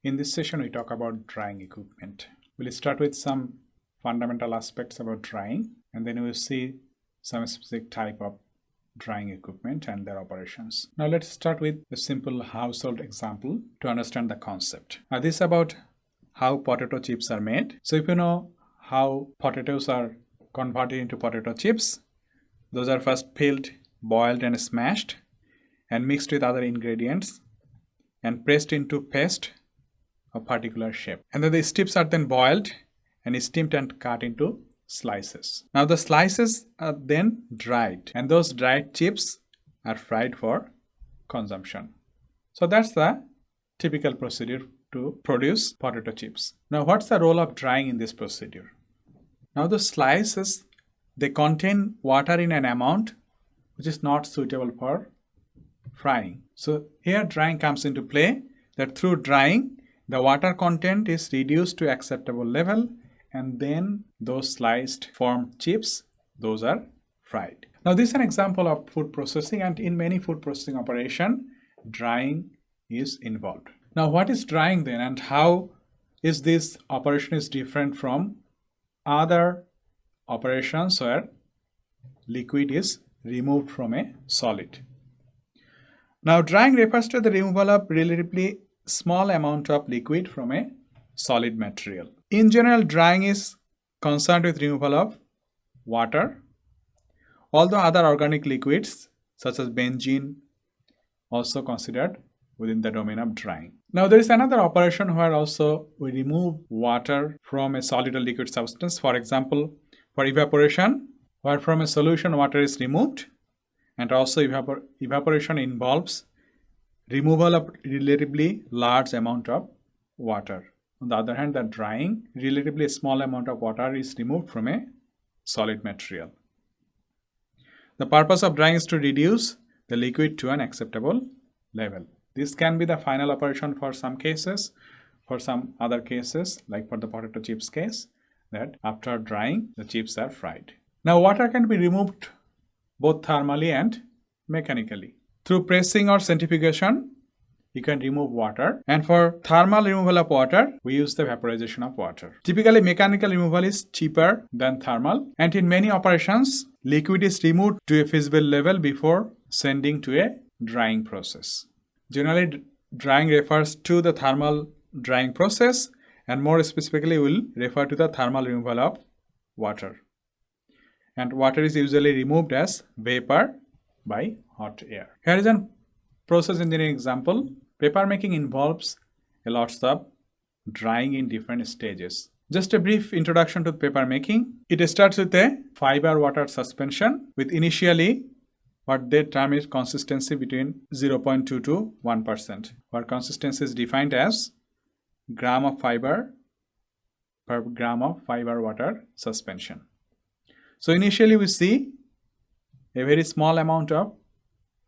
In this session, we talk about drying equipment. We'll start with some fundamental aspects about drying, and then we'll see some specific type of drying equipment and their operations. Now let's start with a simple household example to understand the concept. Now this is about how potato chips are made. So if you know how potatoes are converted into potato chips, those are first peeled, boiled and smashed and mixed with other ingredients and pressed into paste of particular shape. And then the strips are then boiled and steamed and cut into slices. Now the slices are then dried and those dried chips are fried for consumption. So that's the typical procedure to produce potato chips. Now what's the role of drying in this procedure? Now the slices, they contain water in an amount which is not suitable for frying. So here drying comes into play, that through drying the water content is reduced to acceptable level and then those sliced formed chips, those are fried. Now this is an example of food processing, and in many food processing operation drying is involved. Now what is drying then, and how is this operation is different from other operations where liquid is removed from a solid? Now drying refers to the removal of relatively small amount of liquid from a solid material. In general, drying is concerned with removal of water, although other organic liquids such as benzene also considered within the domain of drying. Now there is another operation where also we remove water from a solid or liquid substance. For example, for evaporation, where from a solution water is removed, and also evaporation involves removal of relatively large amount of water. On the other hand, the drying, relatively small amount of water is removed from a solid material. The purpose of drying is to reduce the liquid to an acceptable level. This can be the final operation for some cases. For some other cases, like for the potato chips case, that after drying, the chips are fried. Now water can be removed both thermally and mechanically. Through pressing or centrifugation, you can remove water, and for thermal removal of water, we use the vaporization of water. Typically, mechanical removal is cheaper than thermal, and in many operations, liquid is removed to a feasible level before sending to a drying process. Generally, drying refers to the thermal drying process, and more specifically, we'll refer to the thermal removal of water. And water is usually removed as vapor by hot air. Here is a process engineering example. Paper making involves a lot of drying in different stages. Just a brief introduction to paper making. It starts with a fiber water suspension with initially what they term is consistency between 0.2 to 1%, where consistency is defined as gram of fiber per gram of fiber water suspension. So initially we see a very small amount of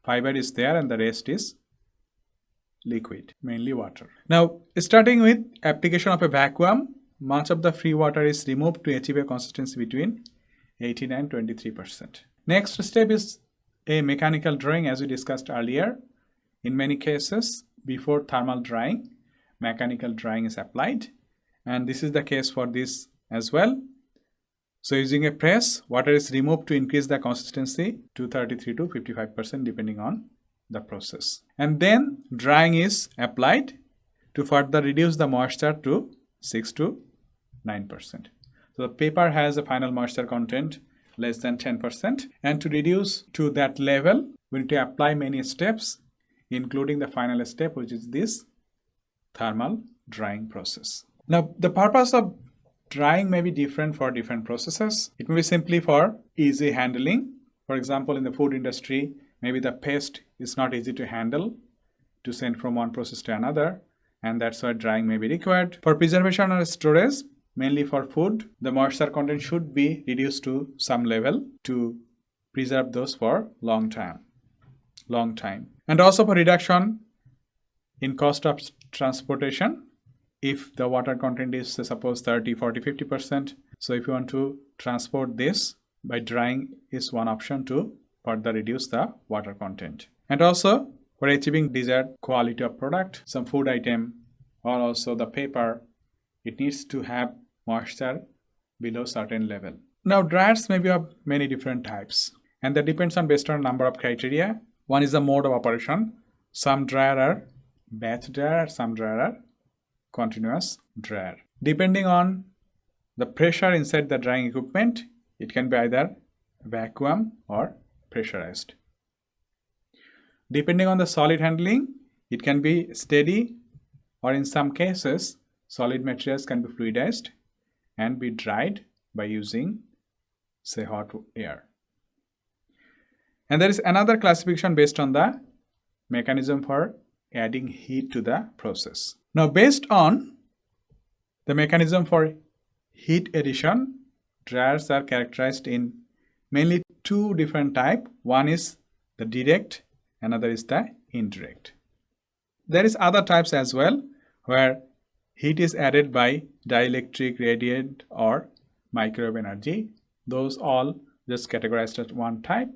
fiber is there and the rest is liquid, mainly water. Now starting with application of a vacuum, much of the free water is removed to achieve a consistency between 18 and 23%. Next step is a mechanical drying, as we discussed earlier. In many cases, before thermal drying, mechanical drying is applied, and this is the case for this as well. So using a press, water is removed to increase the consistency to 33 to 55% depending on the process. And then drying is applied to further reduce the moisture to 6 to 9%. So the paper has a final moisture content less than 10%, and to reduce to that level, we need to apply many steps, including the final step, which is this thermal drying process. Now the purpose of drying may be different for different processes. It may be simply for easy handling. For example, in the food industry, maybe the paste is not easy to handle to send from one process to another, and that's why drying may be required. For preservation or storage, mainly for food, the moisture content should be reduced to some level to preserve those for long time. And also for reduction in cost of transportation. If the water content is suppose 30, 40, 50%. So if you want to transport this, by drying is one option to further reduce the water content. And also for achieving desired quality of product, some food item or also the paper, it needs to have moisture below certain level. Now dryers may be of many different types, and that depends on based on a number of criteria. One is the mode of operation. Some dryer are batch dryer, some dryer are continuous dryer. Depending on the pressure inside the drying equipment, it can be either vacuum or pressurized. Depending on the solid handling, it can be steady, or in some cases, solid materials can be fluidized and be dried by using, say, hot air. And there is another classification based on the mechanism for adding heat to the process. Now, based on the mechanism for heat addition, dryers are characterized in mainly two different types. One is the direct, another is the indirect. There is other types as well where heat is added by dielectric, radiant or microwave energy. Those all just categorized as one type.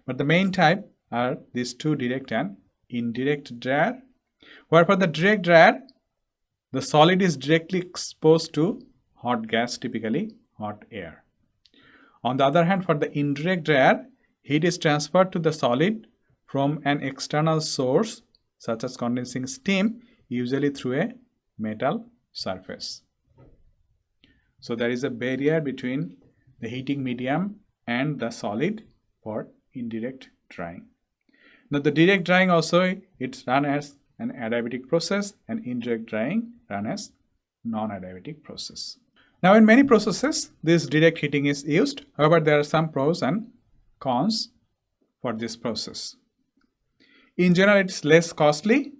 But the main type are these two, direct and indirect dryer, where for the direct dryer, the solid is directly exposed to hot gas, typically hot air. On the other hand, for the indirect dryer, heat is transferred to the solid from an external source such as condensing steam, usually through a metal surface. So there is a barrier between the heating medium and the solid for indirect drying. Now the direct drying also, it's run as an adiabatic process, and indirect drying run as non-adiabatic process. Now in many processes, this direct heating is used. However, there are some pros and cons for this process. In general, it's less costly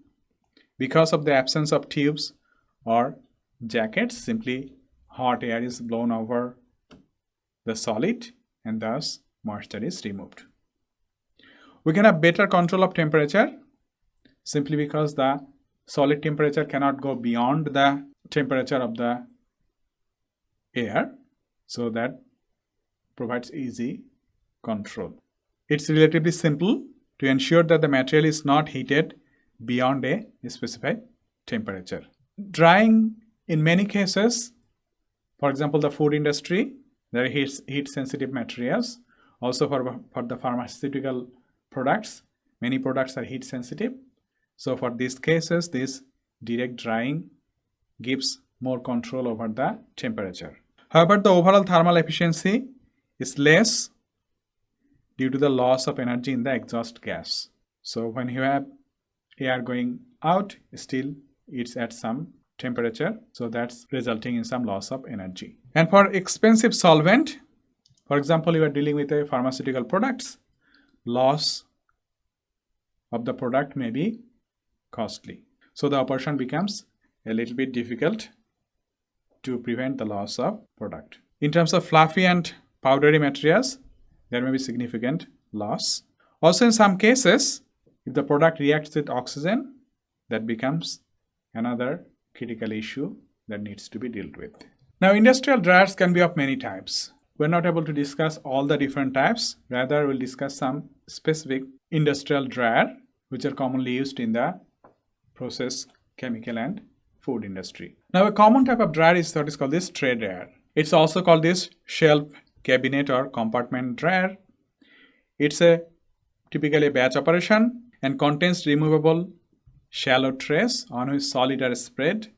because of the absence of tubes or jackets. Simply hot air is blown over the solid and thus moisture is removed. We can have better control of temperature simply because the solid temperature cannot go beyond the temperature of the air, so that provides easy control. It's relatively simple to ensure that the material is not heated beyond a specified temperature. Drying, in many cases, for example, the food industry, there are heat sensitive materials. Also for the pharmaceutical products, many products are heat sensitive. So for these cases, this direct drying gives more control over the temperature. However, the overall thermal efficiency is less due to the loss of energy in the exhaust gas. So when you have air going out, still it's at some temperature, so that's resulting in some loss of energy. And for expensive solvent, for example, you are dealing with a pharmaceutical products, loss of the product may be costly. So the operation becomes a little bit difficult to prevent the loss of product. In terms of fluffy and powdery materials, there may be significant loss. Also, in some cases, if the product reacts with oxygen, that becomes another critical issue that needs to be dealt with. Now, industrial dryers can be of many types. We're not able to discuss all the different types. Rather, we'll discuss some specific industrial dryer which are commonly used in the process, chemical and food industry. Now, a common type of dryer is what is called this tray dryer. It's also called this shelf, cabinet or compartment dryer. It's a typically batch operation and contains removable shallow trays on which solid are spread,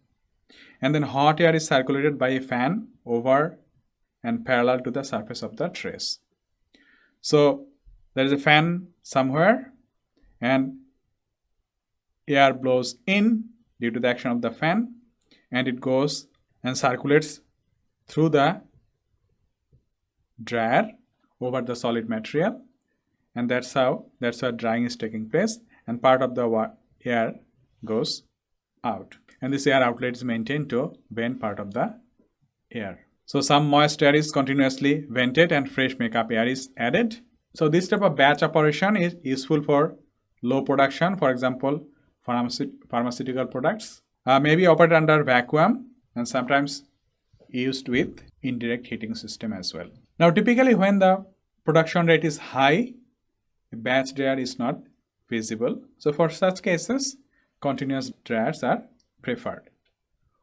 and then hot air is circulated by a fan over and parallel to the surface of the trays. So there is a fan somewhere and air blows in due to the action of the fan, and it goes and circulates through the dryer over the solid material, and that's how drying is taking place, and part of the air goes out, and this air outlet is maintained to vent part of the air. So some moist air is continuously vented and fresh makeup air is added. So this type of batch operation is useful for low production, for example pharmaceutical products, maybe operated under vacuum and sometimes used with indirect heating system as well. Now typically when the production rate is high, a batch dryer is not feasible. So for such cases, continuous dryers are preferred.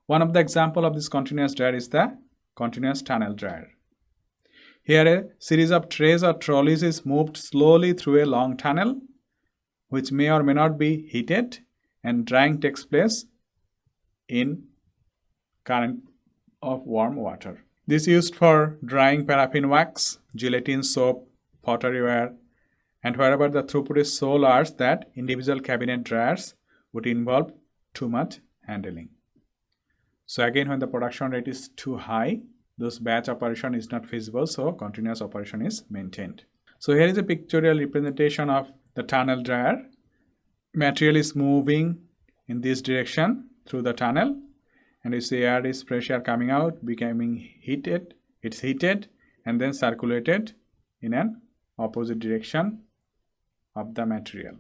One of the example of this continuous dryer is the continuous tunnel dryer. Here a series of trays or trolleys is moved slowly through a long tunnel which may or may not be heated, and drying takes place in current of warm water. This is used for drying paraffin wax, gelatin, soap, pottery ware, and wherever the throughput is so large that individual cabinet dryers would involve too much handling. So again, when the production rate is too high, this batch operation is not feasible, so continuous operation is maintained. So here is a pictorial representation of the tunnel dryer. Material is moving in this direction through the tunnel, and you see air is fresh air coming out, becoming heated. It's heated and then circulated in an opposite direction of the material.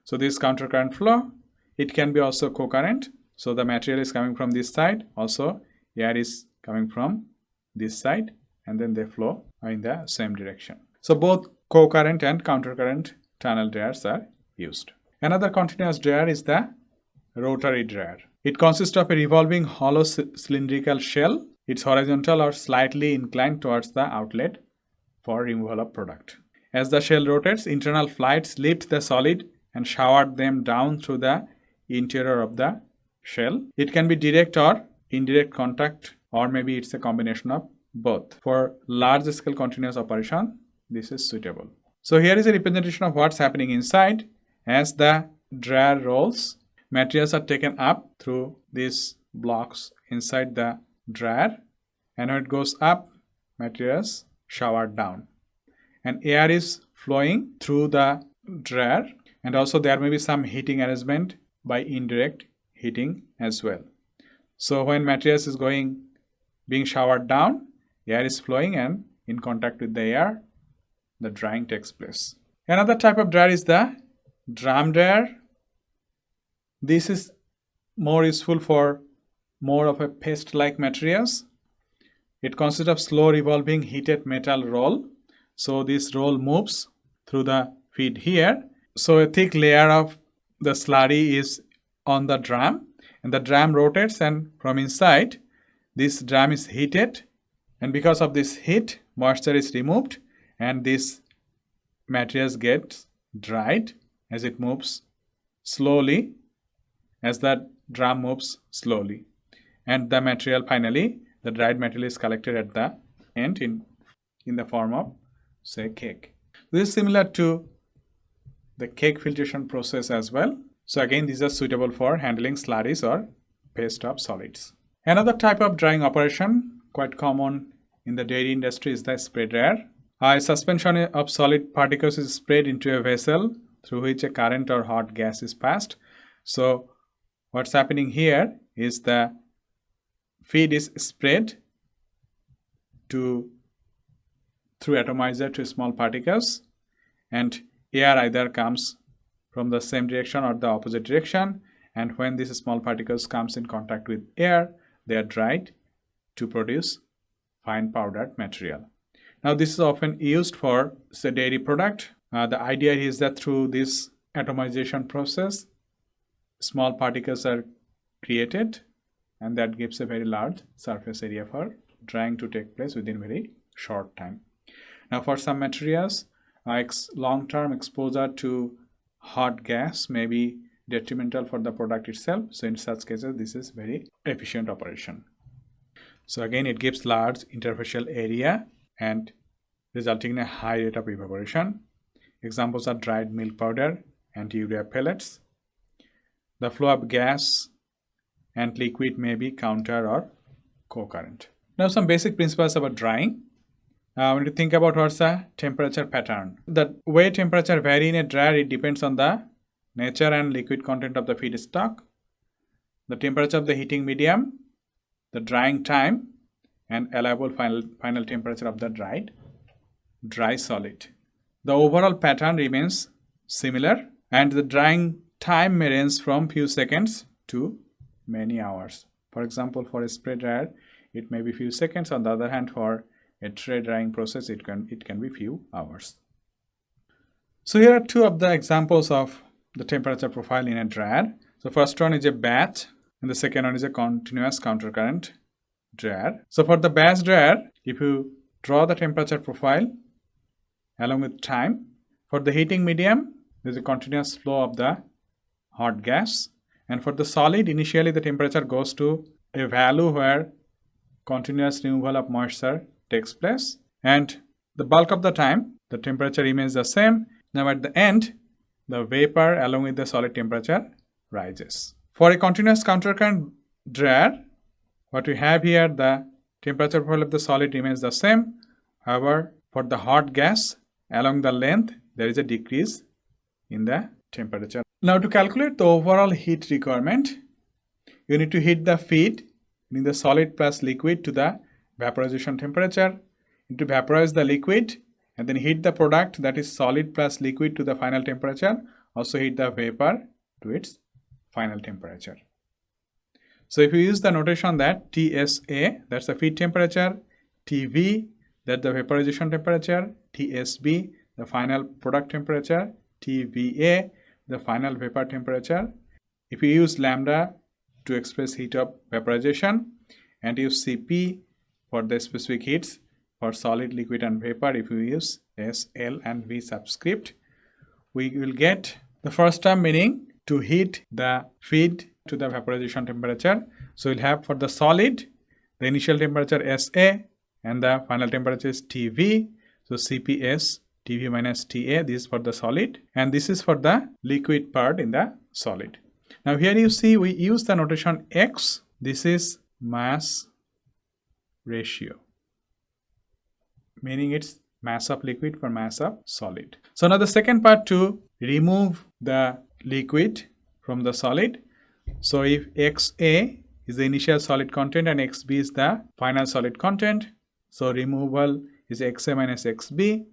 So this countercurrent flow, it can be also co-current. So the material is coming from this side, also air is coming from this side, and then they flow in the same direction. So both co-current and countercurrent tunnel dryers are used. Another continuous dryer is the rotary dryer. It consists of a revolving hollow cylindrical shell. It's horizontal or slightly inclined towards the outlet for removal of product. As the shell rotates, internal flights lift the solid and shower them down through the interior of the shell. It can be direct or indirect contact, or maybe it's a combination of both. For large scale continuous operation, this is suitable. So here is a representation of what's happening inside. As the dryer rolls, materials are taken up through these blocks inside the dryer, and when it goes up, materials showered down, and air is flowing through the dryer, and also there may be some heating arrangement by indirect heating as well. So when materials is being showered down, air is flowing, and in contact with the air, the drying takes place. Another type of dryer is the drum dryer. This is more useful for more of a paste-like materials. It consists of slow revolving heated metal roll. So this roll moves through the feed here. So a thick layer of the slurry is on the drum, and the drum rotates, and from inside this drum is heated, and because of this heat, moisture is removed, and this materials gets dried as it moves slowly, as the drum moves slowly, and the material finally, the dried material is collected at the end in the form of, say, cake. This is similar to the cake filtration process as well. So again, these are suitable for handling slurries or paste of solids. Another type of drying operation quite common in the dairy industry is the spray dryer. A suspension of solid particles is sprayed into a vessel through which a current or hot gas is passed. So what's happening here is the feed is sprayed through atomizer to small particles, and air either comes from the same direction or the opposite direction, and when these small particles comes in contact with air, they are dried to produce fine powdered material. Now this is often used for, say, dairy product. The idea is that through this atomization process, small particles are created, and that gives a very large surface area for drying to take place within very short time. Now for some materials, long-term exposure to hot gas may be detrimental for the product itself. So in such cases, this is very efficient operation. So again, it gives large interfacial area and resulting in a high rate of evaporation. Examples are dried milk powder and urea pellets. The flow of gas and liquid may be counter or co-current. Now some basic principles about drying. When you think about what's the temperature pattern, the way temperature vary in a dryer, it depends on the nature and liquid content of the feedstock, the temperature of the heating medium, the drying time, and allowable final temperature of the dry solid. The overall pattern remains similar, and the drying time may range from few seconds to many hours. For example, for a spray dryer, it may be few seconds. On the other hand, for a tray drying process, it can be few hours. So here are two of the examples of the temperature profile in a dryer. So first one is a batch. and the second one is a continuous countercurrent dryer. So for the batch dryer, if you draw the temperature profile along with time, for the heating medium, there is a continuous flow of the hot gas, and for the solid, initially the temperature goes to a value where continuous removal of moisture takes place, and the bulk of the time the temperature remains the same. Now at the end, the vapor along with the solid temperature rises. For a continuous countercurrent dryer, what we have here, the temperature profile of the solid remains the same. However, for the hot gas along the length, there is a decrease in the temperature. Now to calculate the overall heat requirement, you need to heat the feed in the solid plus liquid to the vaporization temperature. You need to vaporize the liquid and then heat the product, that is solid plus liquid, to the final temperature. Also heat the vapor to its final temperature. So if you use the notation that TSA, that's the feed temperature, TV, that's the vaporization temperature, TSB, the final product temperature, TVA, the final vapor temperature. If you use lambda to express heat of vaporization, and use Cp for the specific heats for solid, liquid and vapor, if you use S, L and V subscript, we will get the first term, meaning to heat the feed to the vaporization temperature. So we'll have for the solid, the initial temperature SA and the final temperature is TV. So CPS TV minus TA, this is for the solid, and this is for the liquid part in the solid. Now here you see we use the notation X. This is mass ratio, meaning it's mass of liquid per mass of solid. So now the second part, to remove the liquid from the solid. So if XA is the initial solid content and XB is the final solid content, so removal is XA minus XB.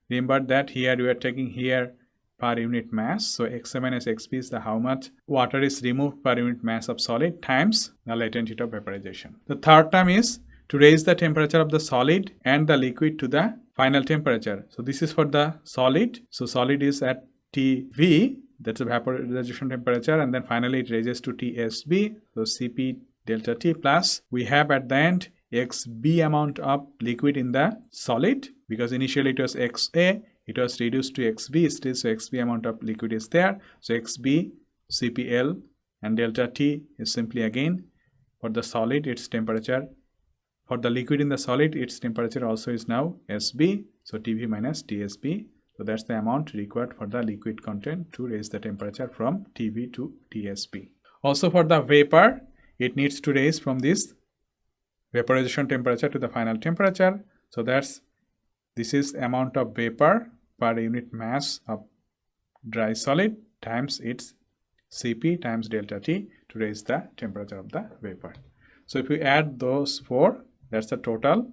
Remember that here we are taking here per unit mass. So XA minus XB is the how much water is removed per unit mass of solid times the latent heat of vaporization. The third term is to raise the temperature of the solid and the liquid to the final temperature. So this is for the solid. So solid is at TV, that's the vaporization temperature, and then finally it raises to TSB. So Cp delta T plus we have at the end XB amount of liquid in the solid, because initially it was XA, it was reduced to XB still, so XB amount of liquid is there. So XB, CPL and delta T is simply again for the solid its temperature, for the liquid in the solid its temperature also is now SB, so TV minus TSB. So that's the amount required for the liquid content to raise the temperature from TV to TSB. Also for the vapor, it needs to raise from this vaporization temperature to the final temperature. So this is amount of vapor per unit mass of dry solid times its Cp times delta T to raise the temperature of the vapor. So if we add those four, that's the total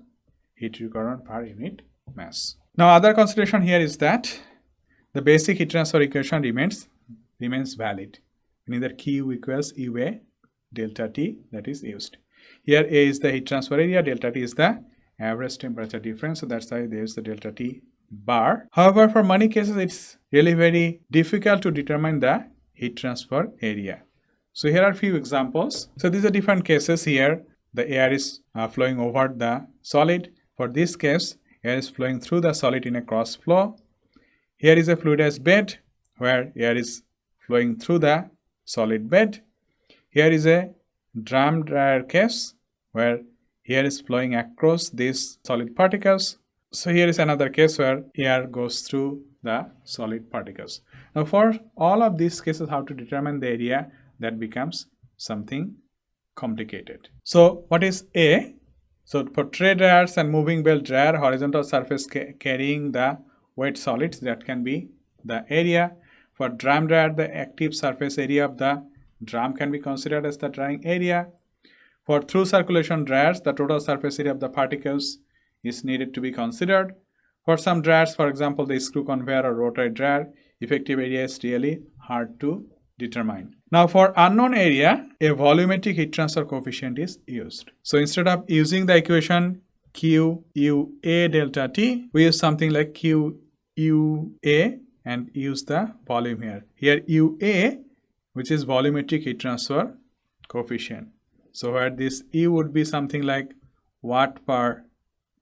heat requirement per unit mass. Now other consideration here is that the basic heat transfer equation remains valid. Meaning that Q equals UA delta T, that is used. Here A is the heat transfer area, delta T is the average temperature difference. So that's why there is the delta T bar. However, for many cases it's really very difficult to determine the heat transfer area. So here are a few examples. So these are different cases. Here the air is flowing over the solid. For this case, air is flowing through the solid in a cross flow. Here is a fluidized bed where air is flowing through the solid bed. Here is a drum dryer case where air is flowing across these solid particles. So here is another case where air goes through the solid particles. Now for all of these cases, how to determine the area, that becomes something complicated. So what is A? So for tray dryers and moving belt dryer, horizontal surface carrying the wet solids, that can be the area. For drum dryer, the active surface area of the drum can be considered as the drying area. For through circulation dryers, the total surface area of the particles is needed to be considered. For some dryers, for example, the screw conveyor or rotary dryer, effective area is really hard to determine. Now for unknown area, a volumetric heat transfer coefficient is used. So instead of using the equation Q UA delta T, we use something like Q UA and use the volume here. Here UA, which is volumetric heat transfer coefficient. So where this E would be something like watt per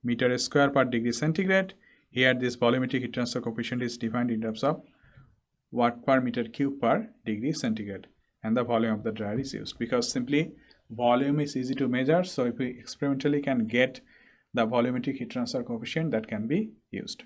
meter square per degree centigrade, here this volumetric heat transfer coefficient is defined in terms of watt per meter cube per degree centigrade, and the volume of the dryer is used because simply volume is easy to measure. So if we experimentally can get the volumetric heat transfer coefficient, that can be used.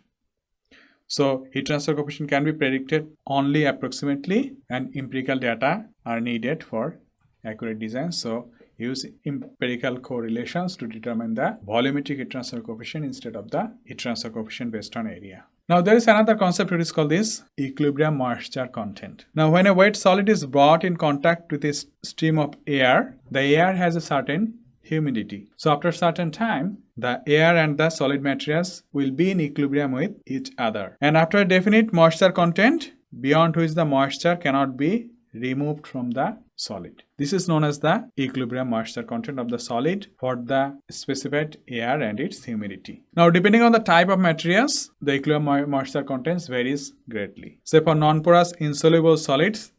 So heat transfer coefficient can be predicted only approximately, and empirical data are needed for accurate design. So use empirical correlations to determine the volumetric heat transfer coefficient instead of the heat transfer coefficient based on area. Now there is another concept which is called this equilibrium moisture content. Now when a wet solid is brought in contact with a stream of air, the air has a certain humidity. So after a certain time, the air and the solid materials will be in equilibrium with each other. And after a definite moisture content, beyond which the moisture cannot be removed from the solid. This is known as the equilibrium moisture content of the solid for the specified air and its humidity. Now depending on the type of materials, the equilibrium moisture content varies greatly. Say for non-porous insoluble solids,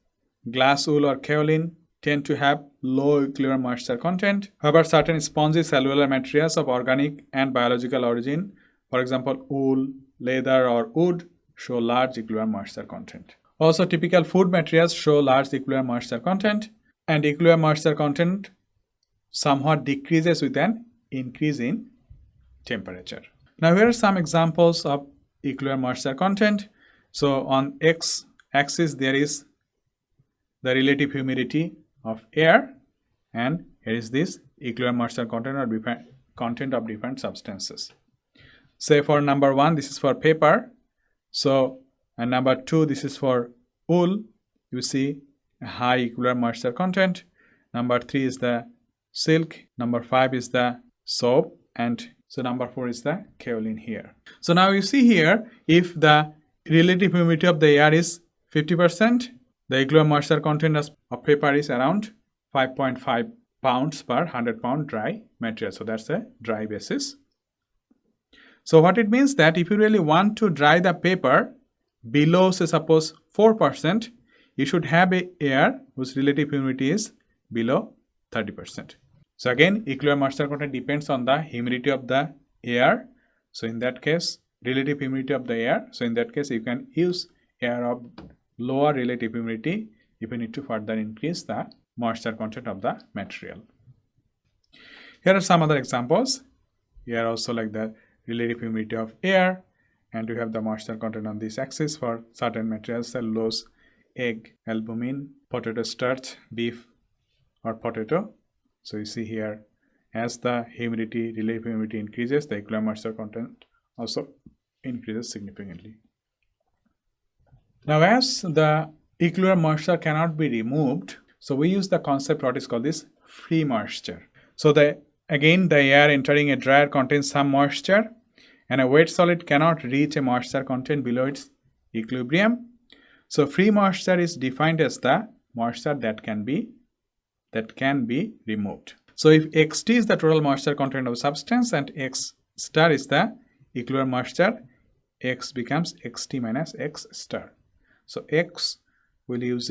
glass, wool or kaolin tend to have low equilibrium moisture content. However, certain spongy cellular materials of organic and biological origin, for example wool, leather or wood, show large equilibrium moisture content. Also, typical food materials show large equilibrium moisture content, and equilibrium moisture content somewhat decreases with an increase in temperature. Now, here are some examples of equilibrium moisture content. So, on x-axis there is the relative humidity of air, and here is this equilibrium moisture content or content of different substances. Say for number 1, this is for paper. So, and number 2, this is for wool. You see a high equilibrium moisture content. Number 3 is the silk. Number 5 is the soap. And so number 4 is the kaolin here. So now you see here, if the relative humidity of the air is 50%, the equilibrium moisture content of paper is around 5.5 pounds per 100 pound dry material. So that's a dry basis. So what it means that if you really want to dry the paper below, say suppose 4%, you should have a air whose relative humidity is below 30%. So again, equilibrium moisture content depends on the humidity of the air. So in that case, relative humidity of the air. So in that case, you can use air of lower relative humidity if you need to further increase the moisture content of the material. Here are some other examples. Here also like the relative humidity of air, and we have the moisture content on this axis for certain materials: cellulose, egg, albumin, potato starch, beef or potato. So you see here, as the humidity, relative humidity increases, the equilibrium moisture content also increases significantly. Now as the equilibrium moisture cannot be removed, so we use the concept what is called this free moisture. So again the air entering a dryer contains some moisture, and a wet solid cannot reach a moisture content below its equilibrium. So free moisture is defined as the moisture that can be removed. So if Xt is the total moisture content of a substance and X star is the equilibrium moisture, X becomes Xt minus X star. So X will use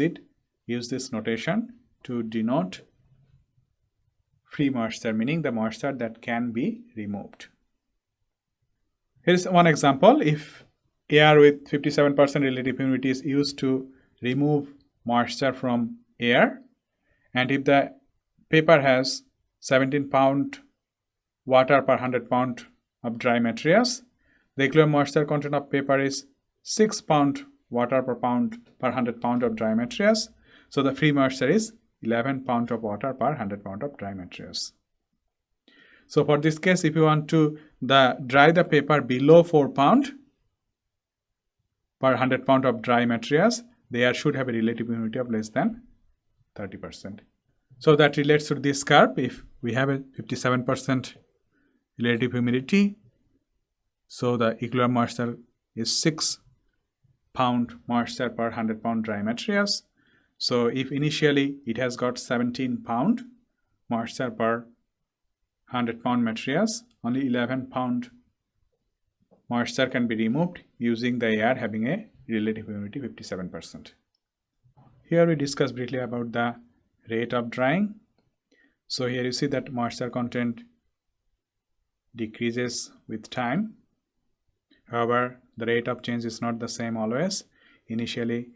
this notation to denote free moisture, meaning the moisture that can be removed. Here is one example. If air with 57% relative humidity is used to remove moisture from air, and if the paper has 17 pound water per 100 pound of dry materials, the equilibrium moisture content of paper is 6 pound water per 100 pound of dry materials. So the free moisture is 11 pound of water per 100 pound of dry materials. So for this case, if you want to dry the paper below 4 pound per 100 pound of dry materials, the air should have a relative humidity of less than 30%. So that relates to this curve. If we have a 57% relative humidity, so the equilibrium moisture is 6 pound moisture per 100 pound dry materials. So if initially it has got 17 pound moisture per 100 pound materials, only 11 pound moisture can be removed using the air having a relative humidity 57%. Here we discuss briefly about the rate of drying. So here you see that moisture content decreases with time. However, the rate of change is not the same always. Initially,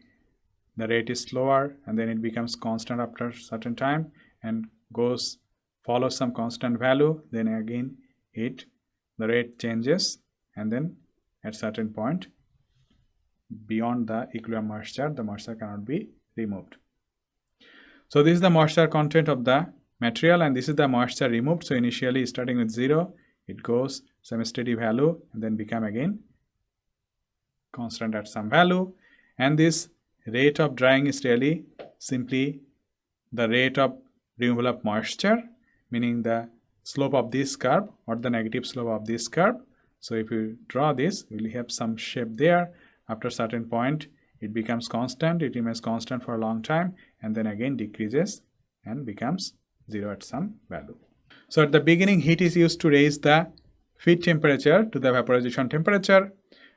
the rate is slower and then it becomes constant after a certain time and follows some constant value. Then again, the rate changes, and then at certain point, beyond the equilibrium moisture, the moisture cannot be removed. So this is the moisture content of the material, and this is the moisture removed. So initially starting with 0, it goes some steady value and then become again constant at some value. And this rate of drying is really simply the rate of removal of moisture, meaning the slope of this curve or the negative slope of this curve. So if you draw this, we'll have some shape there. After a certain point, it becomes constant. It remains constant for a long time and then again decreases and becomes 0 at some value. So at the beginning, heat is used to raise the feed temperature to the vaporization temperature.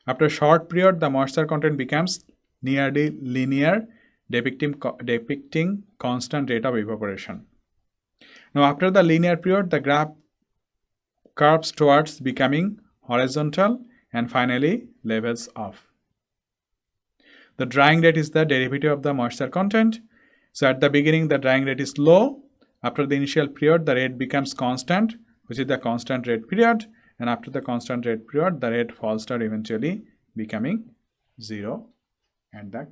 After a short period, the moisture content becomes nearly linear, depicting constant rate of evaporation. Now after the linear period, the graph curves towards becoming horizontal and finally levels off. The drying rate is the derivative of the moisture content. So at the beginning, the drying rate is low. After the initial period, the rate becomes constant, which is the constant rate period. And after the constant rate period, the rate falls down, eventually becoming 0 at the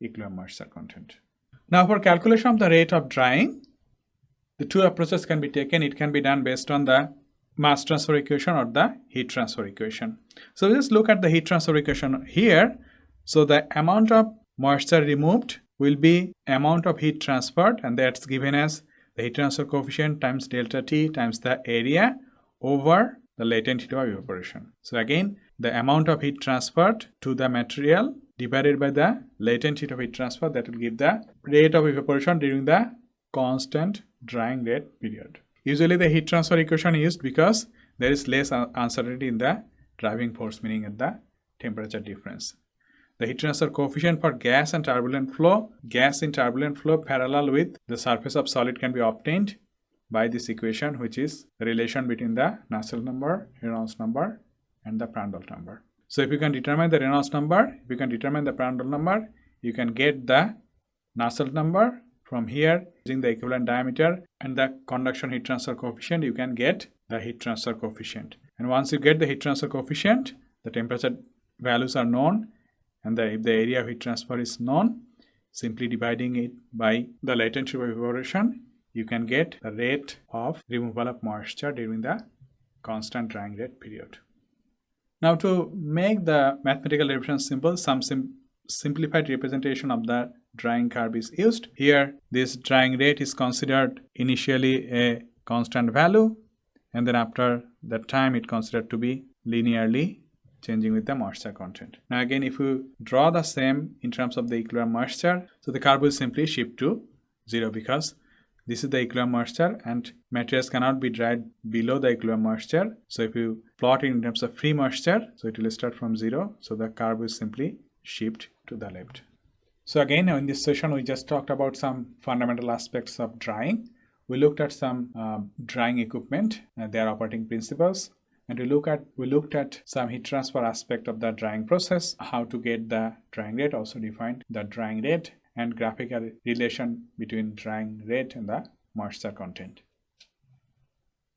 equilibrium moisture content. Now for calculation of the rate of drying, the two approaches can be taken. It can be done based on the mass transfer equation or the heat transfer equation. So just look at the heat transfer equation here. So the amount of moisture removed will be amount of heat transferred, and that's given as the heat transfer coefficient times delta T times the area over the latent heat of evaporation. So again, the amount of heat transferred to the material divided by the latent heat of heat transfer, that will give the rate of evaporation during the constant drying rate period. Usually the heat transfer equation is used because there is less uncertainty in the driving force, meaning at the temperature difference. The heat transfer coefficient for gas and turbulent flow, gas in turbulent flow parallel with the surface of solid can be obtained by this equation, which is the relation between the Nusselt number, Reynolds number and the Prandtl number. So if you can determine the Reynolds number, if you can determine the Prandtl number, you can get the Nusselt number. From here, using the equivalent diameter and the conduction heat transfer coefficient, you can get the heat transfer coefficient. And once you get the heat transfer coefficient, the temperature values are known, and if the area of heat transfer is known, simply dividing it by the latent heat of evaporation, you can get the rate of removal of moisture during the constant drying rate period. Now to make the mathematical representation simple, some simplified representation of the drying curve is used. Here, this drying rate is considered initially a constant value, and then after that time it considered to be linearly changing with the moisture content. Now again, if you draw the same in terms of the equilibrium moisture, so the curve will simply shift to 0 because this is the equilibrium moisture and materials cannot be dried below the equilibrium moisture. So if you plot it in terms of free moisture, so it will start from 0. So the curve will simply shift to the left. So again, in this session, we just talked about some fundamental aspects of drying. We looked at some drying equipment, their operating principles, and we looked at some heat transfer aspect of the drying process, how to get the drying rate, also defined the drying rate and graphical relation between drying rate and the moisture content.